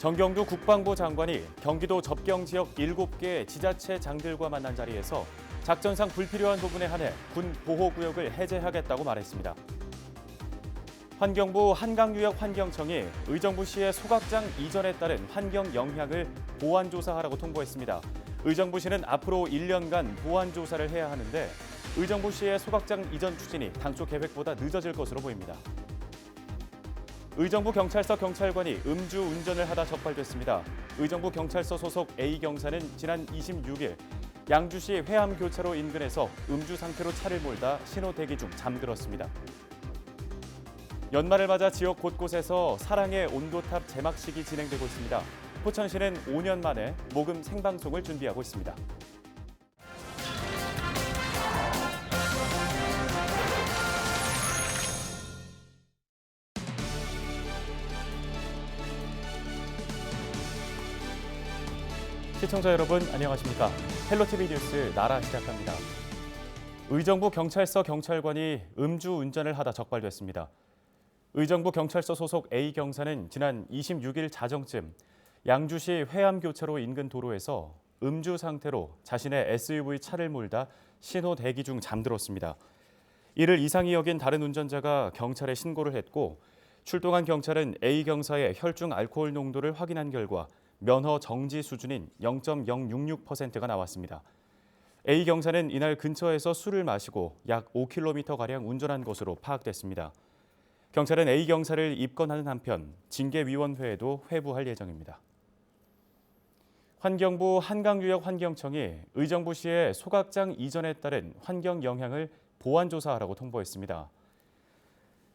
정경두 국방부 장관이 경기도 접경 지역 7개 지자체장들과 만난 자리에서 작전상 불필요한 부분에 한해 군 보호구역을 해제하겠다고 말했습니다. 환경부 한강유역환경청이 의정부시의 소각장 이전에 따른 환경 영향을 보완조사하라고 통보했습니다. 의정부시는 앞으로 1년간 보완조사를 해야 하는데 의정부시의 소각장 이전 추진이 당초 계획보다 늦어질 것으로 보입니다. 의정부 경찰서 경찰관이 음주 운전을 하다 적발됐습니다. 의정부 경찰서 소속 A경사는 지난 26일 양주시 회암교차로 인근에서 음주 상태로 차를 몰다 신호 대기 중 잠들었습니다. 연말을 맞아 지역 곳곳에서 사랑의 온도탑 제막식이 진행되고 있습니다. 포천시는 5년 만에 모금 생방송을 준비하고 있습니다. 시청자 여러분 안녕하십니까? 헬로티비 뉴스 나라 시작합니다. 의정부 경찰서 경찰관이 음주 운전을 하다 적발됐습니다. 의정부 경찰서 소속 A경사는 지난 26일 자정쯤 양주시 회암교차로 인근 도로에서 음주 상태로 자신의 SUV 차를 몰다 신호 대기 중 잠들었습니다. 이를 이상히 여긴 다른 운전자가 경찰에 신고를 했고 출동한 경찰은 A경사의 혈중 알코올 농도를 확인한 결과 면허 정지 수준인 0.066%가 나왔습니다. A경사는 이날 근처에서 술을 마시고 약 5km가량 운전한 것으로 파악됐습니다. 경찰은 A경사를 입건하는 한편 징계위원회에도 회부할 예정입니다. 환경부 한강유역환경청이 의정부시의 소각장 이전에 따른 환경 영향을 보완조사하라고 통보했습니다.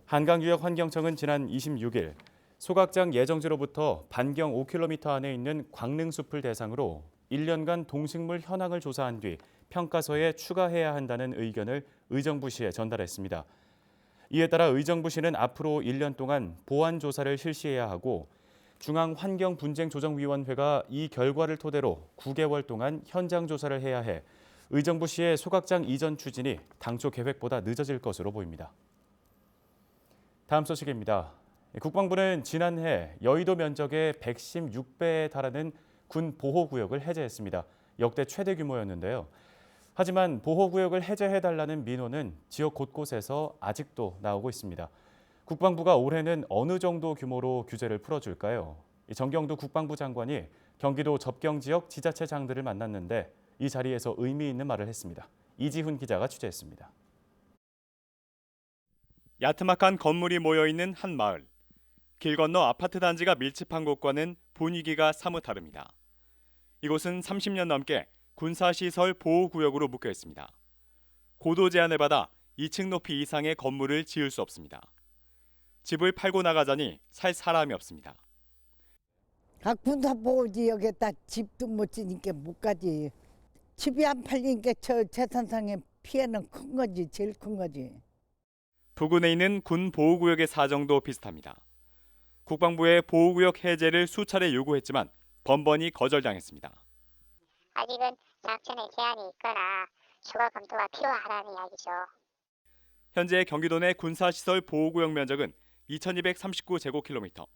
한강유역환경청은 지난 26일 소각장 예정지로부터 반경 5km 안에 있는 광릉숲을 대상으로 1년간 동식물 현황을 조사한 뒤 평가서에 추가해야 한다는 의견을 의정부시에 전달했습니다. 이에 따라 의정부시는 앞으로 1년 동안 보완 조사를 실시해야 하고 중앙환경분쟁조정위원회가 이 결과를 토대로 9개월 동안 현장 조사를 해야 해 의정부시의 소각장 이전 추진이 당초 계획보다 늦어질 것으로 보입니다. 다음 소식입니다. 국방부는 지난해 여의도 면적의 116배에 달하는 군 보호구역을 해제했습니다. 역대 최대 규모였는데요. 하지만 보호구역을 해제해달라는 민원은 지역 곳곳에서 아직도 나오고 있습니다. 국방부가 올해는 어느 정도 규모로 규제를 풀어줄까요? 정경두 국방부 장관이 경기도 접경 지역 지자체장들을 만났는데 이 자리에서 의미 있는 말을 했습니다. 이지훈 기자가 취재했습니다. 야트막한 건물이 모여있는 한 마을. 길 건너 아파트 단지가 밀집한 곳과는 분위기가 사뭇 다릅니다. 이곳은 30년 넘게 군사시설 보호구역으로 묶여 있습니다. 고도 제한을 받아 2층 높이 이상의 건물을 지을 수 없습니다. 집을 팔고 나가자니 살 사람이 없습니다. 각 군사보호지역에다 집도 못 지니까 못 가지. 집이 안 팔리니까 저 재산상의 피해는 큰 거지, 제일 큰 거지. 부근에 있는 군 보호구역의 사정도 비슷합니다. 국방부의 보호구역 해제를 수차례 요구했지만 번번이 거절당했습니다. 아직은 작전에 제한이 있거나 추가 검토가 필요하다는 이야기죠. 현재 경기도 내 군사시설 보호구역 면적은 2239제곱킬로미터,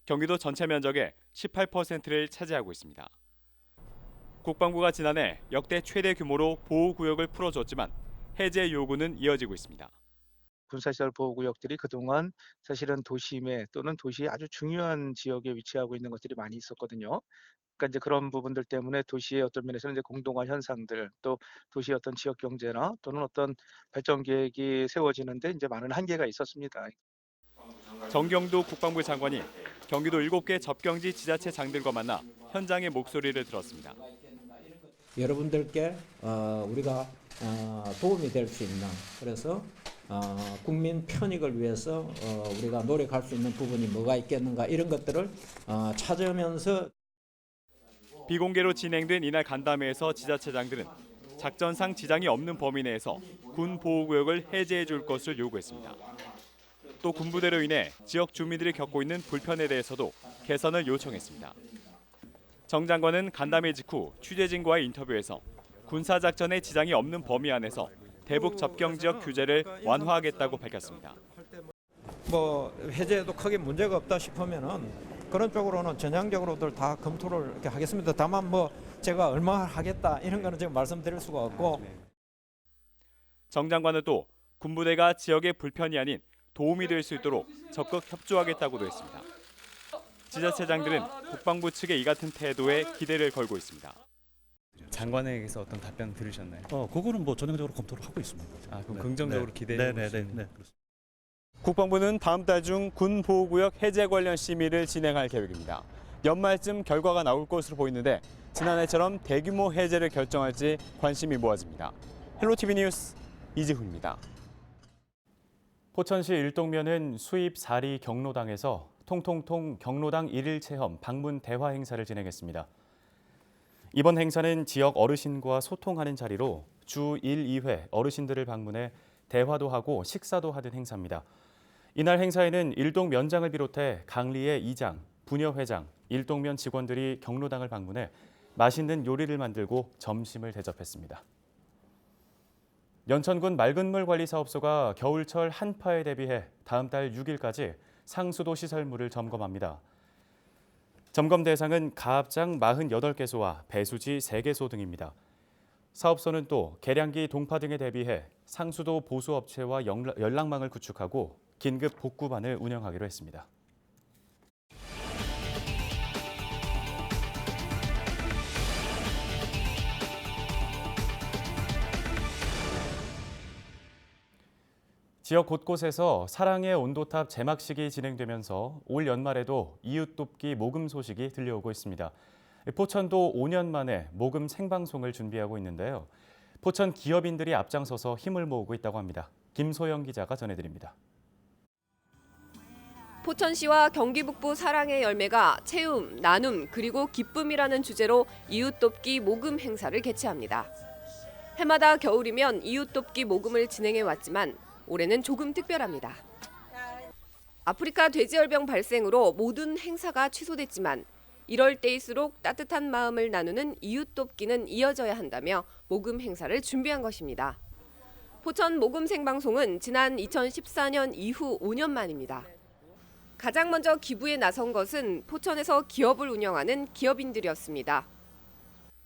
경기도 전체 면적의 18%를 차지하고 있습니다. 국방부가 지난해 역대 최대 규모로 보호구역을 풀어줬지만 해제 요구는 이어지고 있습니다. 군사시설 보호구역들이 그동안 사실은 도심에 또는 도시의 아주 중요한 지역에 위치하고 있는 것들이 많이 있었거든요. 그러니까 이제 그런 부분들 때문에 도시의 어떤 면에서는 이제 공동화 현상들, 또 도시의 어떤 지역 경제나 또는 어떤 발전 계획이 세워지는데 이제 많은 한계가 있었습니다. 정경두 국방부 장관이 경기도 7개 접경지 지자체장들과 만나 현장의 목소리를 들었습니다. 여러분들께 우리가 도움이 될 수 있는, 그래서 국민 편익을 위해서 우리가 노력할 수 있는 부분이 뭐가 있겠는가, 이런 것들을 찾으면서 비공개로 진행된 이날 간담회에서 지자체장들은 작전상 지장이 없는 범위 내에서 군 보호구역을 해제해 줄 것을 요구했습니다. 또 군부대로 인해 지역 주민들이 겪고 있는 불편에 대해서도 개선을 요청했습니다. 정 장관은 간담회 직후 취재진과의 인터뷰에서 군사작전에 지장이 없는 범위 안에서 대북 접경 지역 규제를 완화하겠다고 밝혔습니다. 해제도 크게 문제가 없다 싶으면은 그런 쪽으로는 전향적으로들 다 검토를 이렇게 하겠습니다. 다만 뭐 제가 얼마 하겠다 이런 거는 지금 말씀드릴 수가 없고. 정 장관은 또 군부대가 지역의 불편이 아닌 도움이 될 수 있도록 적극 협조하겠다고도 했습니다. 지자체장들은 국방부 측의 이 같은 태도에 기대를 걸고 있습니다. 장관에게서 어떤 답변 들으셨나요? 그거는 뭐 전형적으로 검토를 하고 있습니다. 아, 그럼 긍정적으로 기대해 네, 보시는 그렇습니다. 국방부는 다음 달 중 군 보호구역 해제 관련 심의를 진행할 계획입니다. 연말쯤 결과가 나올 것으로 보이는데 지난해처럼 대규모 해제를 결정할지 관심이 모아집니다. 헬로티비 뉴스 이지훈입니다. 포천시 일동면은 수입 사리 경로당에서 통통통 경로당 1일 체험 방문 대화 행사를 진행했습니다. 이번 행사는 지역 어르신과 소통하는 자리로 주 1, 2회 어르신들을 방문해 대화도 하고 식사도 하는 행사입니다. 이날 행사에는 일동면장을 비롯해 강리의 이장, 부녀회장, 일동면 직원들이 경로당을 방문해 맛있는 요리를 만들고 점심을 대접했습니다. 연천군 맑은물 관리사업소가 겨울철 한파에 대비해 다음 달 6일까지 상수도 시설물을 점검합니다. 점검 대상은 가압장 48개소와 배수지 3개소 등입니다. 사업소는 또 계량기 동파 등에 대비해 상수도 보수업체와 연락망을 구축하고 긴급 복구반을 운영하기로 했습니다. 지역 곳곳에서 사랑의 온도탑 제막식이 진행되면서 올 연말에도 이웃 돕기 모금 소식이 들려오고 있습니다. 포천도 5년 만에 모금 생방송을 준비하고 있는데요. 포천 기업인들이 앞장서서 힘을 모으고 있다고 합니다. 김소영 기자가 전해드립니다. 포천시와 경기 북부 사랑의 열매가 채움, 나눔, 그리고 기쁨이라는 주제로 이웃 돕기 모금 행사를 개최합니다. 해마다 겨울이면 이웃 돕기 모금을 진행해 왔지만 올해는 조금 특별합니다. 아프리카 돼지열병 발생으로 모든 행사가 취소됐지만 이럴 때일수록 따뜻한 마음을 나누는 이웃 돕기는 이어져야 한다며 모금 행사를 준비한 것입니다. 포천 모금 생방송은 지난 2014년 이후 5년 만입니다. 가장 먼저 기부에 나선 것은 포천에서 기업을 운영하는 기업인들이었습니다.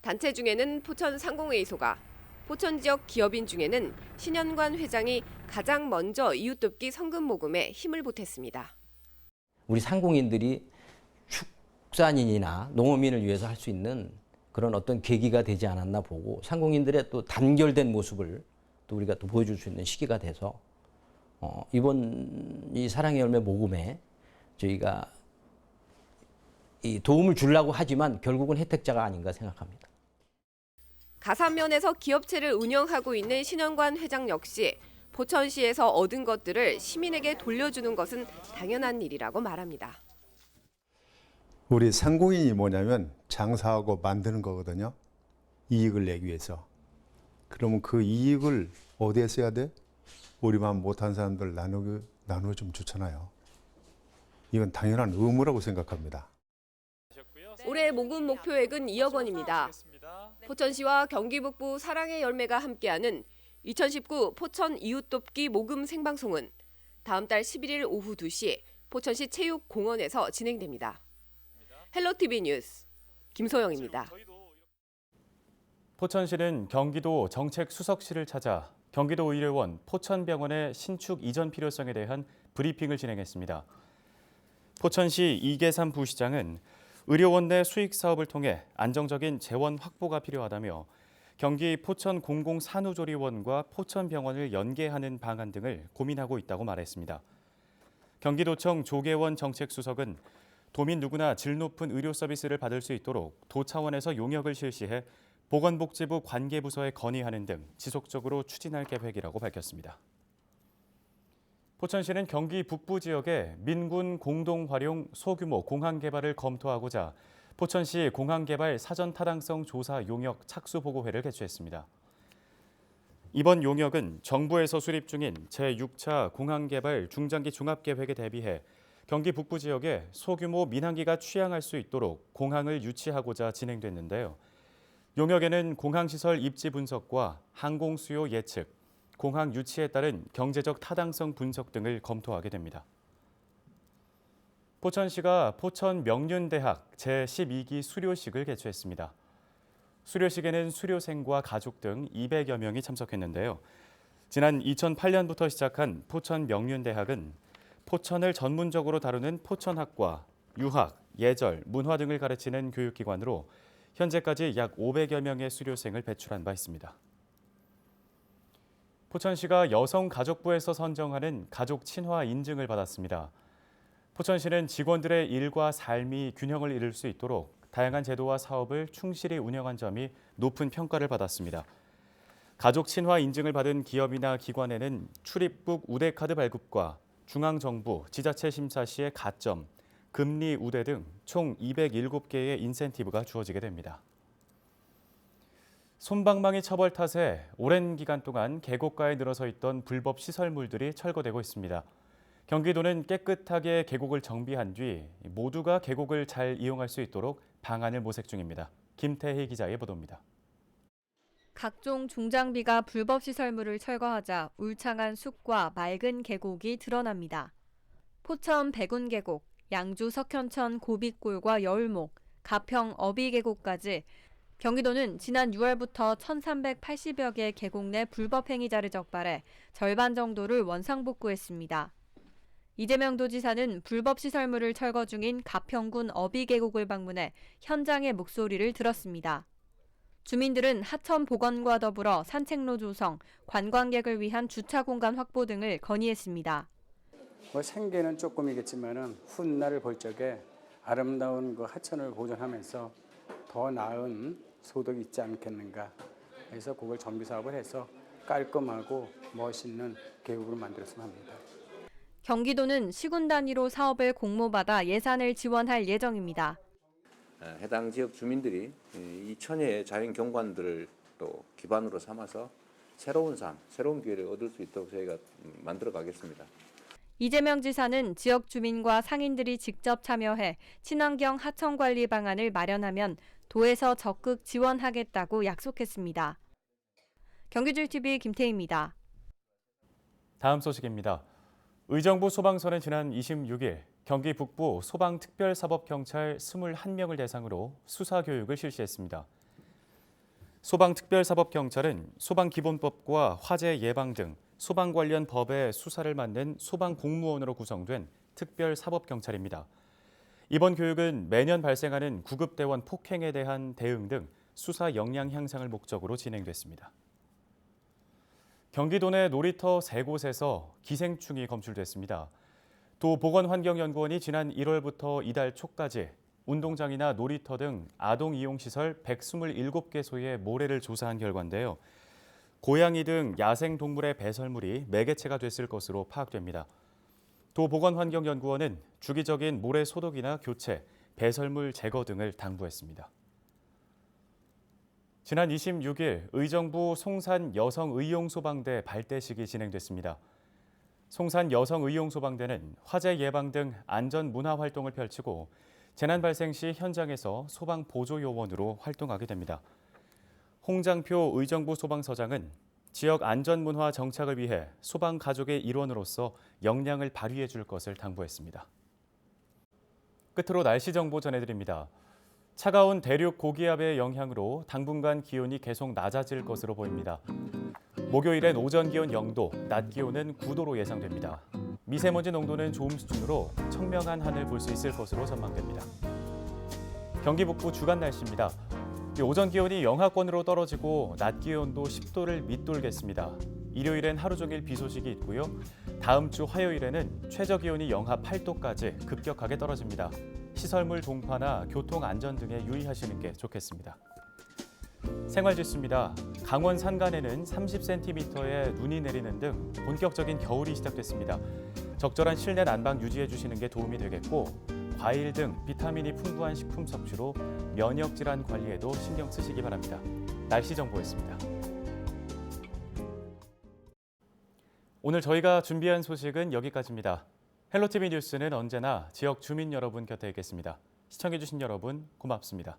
단체 중에는 포천 상공회의소가, 포천 지역 기업인 중에는 신현관 회장이 가장 먼저 이웃 돕기 성금 모금에 힘을 보탰습니다. 우리 상공인들이 축산인이나 농어민을 위해서 할 수 있는 그런 어떤 계기가 되지 않았나 보고 상공인들의 또 단결된 모습을 또 우리가 또 보여줄 수 있는 시기가 돼서 이번 이 사랑의 열매 모금에 저희가 이 도움을 주려고 하지만 결국은 혜택자가 아닌가 생각합니다. 가산면에서 기업체를 운영하고 있는 신현관 회장 역시 포천시에서 얻은 것들을 시민에게 돌려주는 것은 당연한 일이라고 말합니다. 우리 상공인이 뭐냐면 장사하고 만드는 거거든요. 이익을 내기 위해서. 그러면 그 이익을 어디에 써야 돼? 우리만 못한 사람들 나누어주면 좋잖아요. 이건 당연한 의무라고 생각합니다. 올해 모금 목표액은 2억 원입니다. 포천시와 경기 북부 사랑의 열매가 함께하는 2019 포천 이웃 돕기 모금 생방송은 다음 달 11일 오후 2시 포천시 체육공원에서 진행됩니다. 헬로티비 뉴스 김소영입니다. 포천시는 경기도 정책수석실을 찾아 경기도 의료원 포천병원의 신축 이전 필요성에 대한 브리핑을 진행했습니다. 포천시 이계삼 부시장은 의료원 내 수익 사업을 통해 안정적인 재원 확보가 필요하다며 경기 포천 공공산후조리원과 포천병원을 연계하는 방안 등을 고민하고 있다고 말했습니다. 경기도청 조계원 정책수석은 도민 누구나 질 높은 의료 서비스를 받을 수 있도록 도 차원에서 용역을 실시해 보건복지부 관계부서에 건의하는 등 지속적으로 추진할 계획이라고 밝혔습니다. 포천시는 경기 북부 지역에 민군 공동 활용 소규모 공항 개발을 검토하고자 포천시 공항개발 사전 타당성 조사 용역 착수 보고회를 개최했습니다. 이번 용역은 정부에서 수립 중인 제6차 공항개발 중장기 종합계획에 대비해 경기 북부 지역에 소규모 민항기가 취항할 수 있도록 공항을 유치하고자 진행됐는데요. 용역에는 공항시설 입지 분석과 항공 수요 예측, 공항 유치에 따른 경제적 타당성 분석 등을 검토하게 됩니다. 포천시가 포천 명륜대학 제12기 수료식을 개최했습니다. 수료식에는 수료생과 가족 등 200여 명이 참석했는데요. 지난 2008년부터 시작한 포천 명륜대학은 포천을 전문적으로 다루는 포천학과, 유학, 예절, 문화 등을 가르치는 교육기관으로 현재까지 약 500여 명의 수료생을 배출한 바 있습니다. 포천시가 여성가족부에서 선정하는 가족 친화 인증을 받았습니다. 포천시는 직원들의 일과 삶이 균형을 이룰 수 있도록 다양한 제도와 사업을 충실히 운영한 점이 높은 평가를 받았습니다. 가족 친화 인증을 받은 기업이나 기관에는 출입국 우대카드 발급과 중앙정부, 지자체 심사 시의 가점, 금리 우대 등 총 207개의 인센티브가 주어지게 됩니다. 솜방망이 처벌 탓에 오랜 기간 동안 계곡가에 늘어서 있던 불법 시설물들이 철거되고 있습니다. 경기도는 깨끗하게 계곡을 정비한 뒤 모두가 계곡을 잘 이용할 수 있도록 방안을 모색 중입니다. 김태희 기자의 보도입니다. 각종 중장비가 불법 시설물을 철거하자 울창한 숲과 맑은 계곡이 드러납니다. 포천 백운계곡, 양주 석현천 고빗골과 여울목, 가평 어비계곡까지 경기도는 지난 6월부터 1,380여 개 계곡 내 불법 행위자를 적발해 절반 정도를 원상복구했습니다. 이재명 도지사는 불법 시설물을 철거 중인 가평군 어비계곡을 방문해 현장의 목소리를 들었습니다. 주민들은 하천 복원과 더불어 산책로 조성, 관광객을 위한 주차 공간 확보 등을 건의했습니다. 생계는 조금이겠지만은 훗날을 볼 적에 아름다운 그 하천을 보존하면서 더 나은 소득이 있지 않겠는가 해서 그걸 정비 사업을 해서 깔끔하고 멋있는 계곡으로 만들었으면 합니다. 경기도는 시군 단위로 사업을 공모받아 예산을 지원할 예정입니다. 해당 지역 주민들이 이 천혜의 자연 경관들을 또 기반으로 삼아서 새로운 삶, 새로운 기회를 얻을 수 있도록 저희가 만들어 가겠습니다. 이재명 지사는 지역 주민과 상인들이 직접 참여해 친환경 하천 관리 방안을 마련하면 도에서 적극 지원하겠다고 약속했습니다. 경기줄TV 김태희입니다. 다음 소식입니다. 의정부 소방서는 지난 26일 경기 북부 소방특별사법경찰 21명을 대상으로 수사교육을 실시했습니다. 소방특별사법경찰은 소방기본법과 화재 예방 등 소방 관련 법의 수사를 맡는 소방공무원으로 구성된 특별사법경찰입니다. 이번 교육은 매년 발생하는 구급대원 폭행에 대한 대응 등 수사 역량 향상을 목적으로 진행됐습니다. 경기도 내 놀이터 3곳에서 기생충이 검출됐습니다. 도 보건환경연구원이 지난 1월부터 이달 초까지 운동장이나 놀이터 등 아동 이용시설 127개소의 모래를 조사한 결과인데요. 고양이 등 야생동물의 배설물이 매개체가 됐을 것으로 파악됩니다. 도 보건환경연구원은 주기적인 모래 소독이나 교체, 배설물 제거 등을 당부했습니다. 지난 26일 의정부 송산 여성의용소방대 발대식이 진행됐습니다. 송산 여성의용소방대는 화재 예방 등 안전 문화 활동을 펼치고 재난 발생 시 현장에서 소방 보조 요원으로 활동하게 됩니다. 홍장표 의정부 소방서장은 지역 안전 문화 정착을 위해 소방 가족의 일원으로서 역량을 발휘해 줄 것을 당부했습니다. 끝으로 날씨 정보 전해드립니다. 차가운 대륙 고기압의 영향으로 당분간 기온이 계속 낮아질 것으로 보입니다. 목요일엔 오전 기온 0도, 낮 기온은 9도로 예상됩니다. 미세먼지 농도는 좋음 수준으로 청명한 하늘 볼 수 있을 것으로 전망됩니다. 경기 북부 주간 날씨입니다. 오전 기온이 영하권으로 떨어지고 낮 기온도 10도를 밑돌겠습니다. 일요일엔 하루 종일 비 소식이 있고요. 다음 주 화요일에는 최저 기온이 영하 8도까지 급격하게 떨어집니다. 시설물 동파나 교통 안전 등에 유의하시는 게 좋겠습니다. 생활지수입니다. 강원 산간에는 30cm의 눈이 내리는 등 본격적인 겨울이 시작됐습니다. 적절한 실내 난방 유지해 주시는 게 도움이 되겠고 과일 등 비타민이 풍부한 식품 섭취로 면역 질환 관리에도 신경 쓰시기 바랍니다. 날씨 정보였습니다. 오늘 저희가 준비한 소식은 여기까지입니다. 헬로티비 뉴스는 언제나 지역 주민 여러분 곁에 있겠습니다. 시청해주신 여러분 고맙습니다.